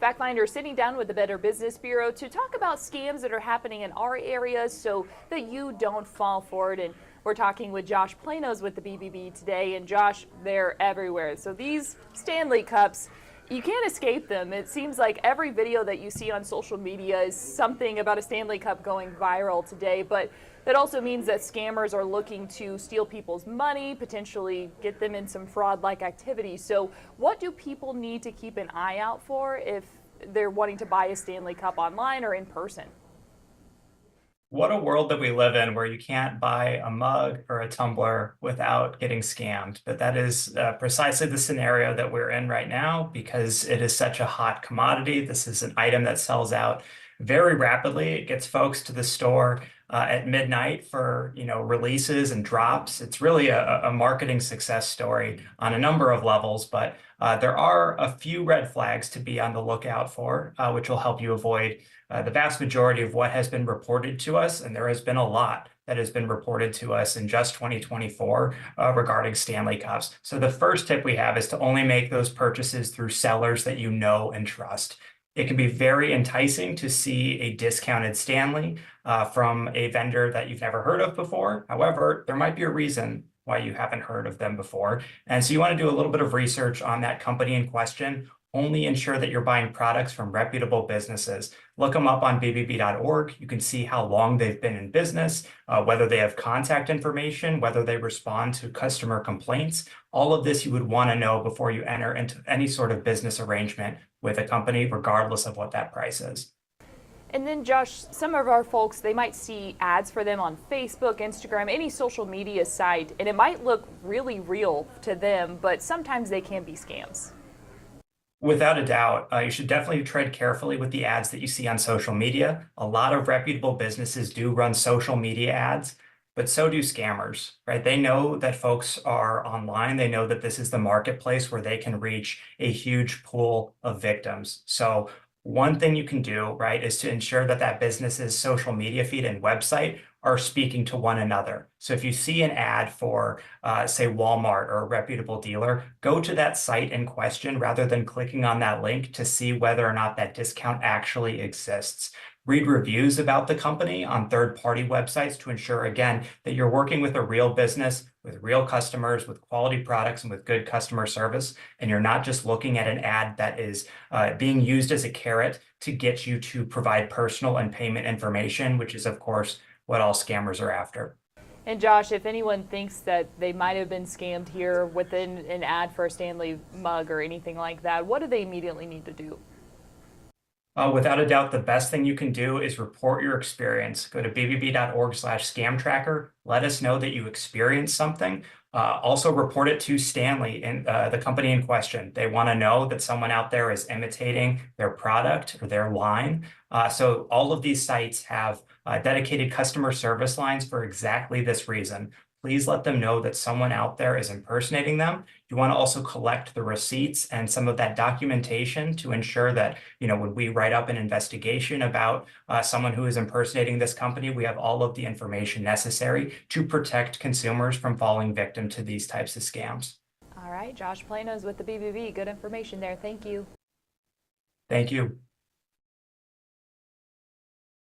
FactFinder sitting down with the Better Business Bureau to talk about scams that are happening in our areas so that you don't fall for it. And we're talking with Josh Planos with the BBB today. And Josh, they're everywhere. So these Stanley Cups, you can't escape them. It seems like every video that you see on social media is something about a Stanley Cup going viral today, but that also means that scammers are looking to steal people's money, potentially get them in some fraud-like activity. So what do people need to keep an eye out for if they're wanting to buy a Stanley Cup online or in person? What a world that we live in where you can't buy a mug or a tumbler without getting scammed. But that is precisely the scenario that we're in right now because it is such a hot commodity. This is an item that sells out very rapidly. It gets folks to the store at midnight for releases and drops. It's really a marketing success story on a number of levels, but there are a few red flags to be on the lookout for, which will help you avoid the vast majority of what has been reported to us, and there has been a lot that has been reported to us in just 2024 regarding Stanley Cups. So the first tip we have is to only make those purchases through sellers that you know and trust. It can be very enticing to see a discounted Stanley from a vendor that you've never heard of before. However, there might be a reason why you haven't heard of them before. And so you want to do a little bit of research on that company in question. Only ensure that you're buying products from reputable businesses. Look them up on BBB.org. You can see how long they've been in business, whether they have contact information, whether they respond to customer complaints. All of this you would want to know before you enter into any sort of business arrangement with a company, regardless of what that price is. And then, Josh, some of our folks, they might see ads for them on Facebook, Instagram, any social media site, and it might look really real to them, but sometimes they can be scams. Without a doubt, you should definitely tread carefully with the ads that you see on social media. A lot of reputable businesses do run social media ads, but so do scammers, right? They know that folks are online. They know that this is the marketplace where they can reach a huge pool of victims. So one thing you can do, right, is to ensure that that business's social media feed and website are speaking to one another. So if you see an ad for, say, Walmart or a reputable dealer, go to that site in question rather than clicking on that link to see whether or not that discount actually exists. Read reviews about the company on third-party websites to ensure, again, that you're working with a real business, with real customers, with quality products, and with good customer service, and you're not just looking at an ad that is being used as a carrot to get you to provide personal and payment information, which is, of course, what all scammers are after. And Josh, if anyone thinks that they might have been scammed here within an ad for a Stanley mug or anything like that, what do they immediately need to do? Without a doubt, the best thing you can do is report your experience. Go to bbb.org/scam tracker. Let us know that you experienced something. Also report it to Stanley and the company in question. They want to know that someone out there is imitating their product or their line. So all of these sites have dedicated customer service lines for exactly this reason. Please let them know that someone out there is impersonating them. You want to also collect the receipts and some of that documentation to ensure that, when we write up an investigation about someone who is impersonating this company, we have all of the information necessary to protect consumers from falling victim to these types of scams. All right, Josh Planos with the BBB. Good information there. Thank you. Thank you.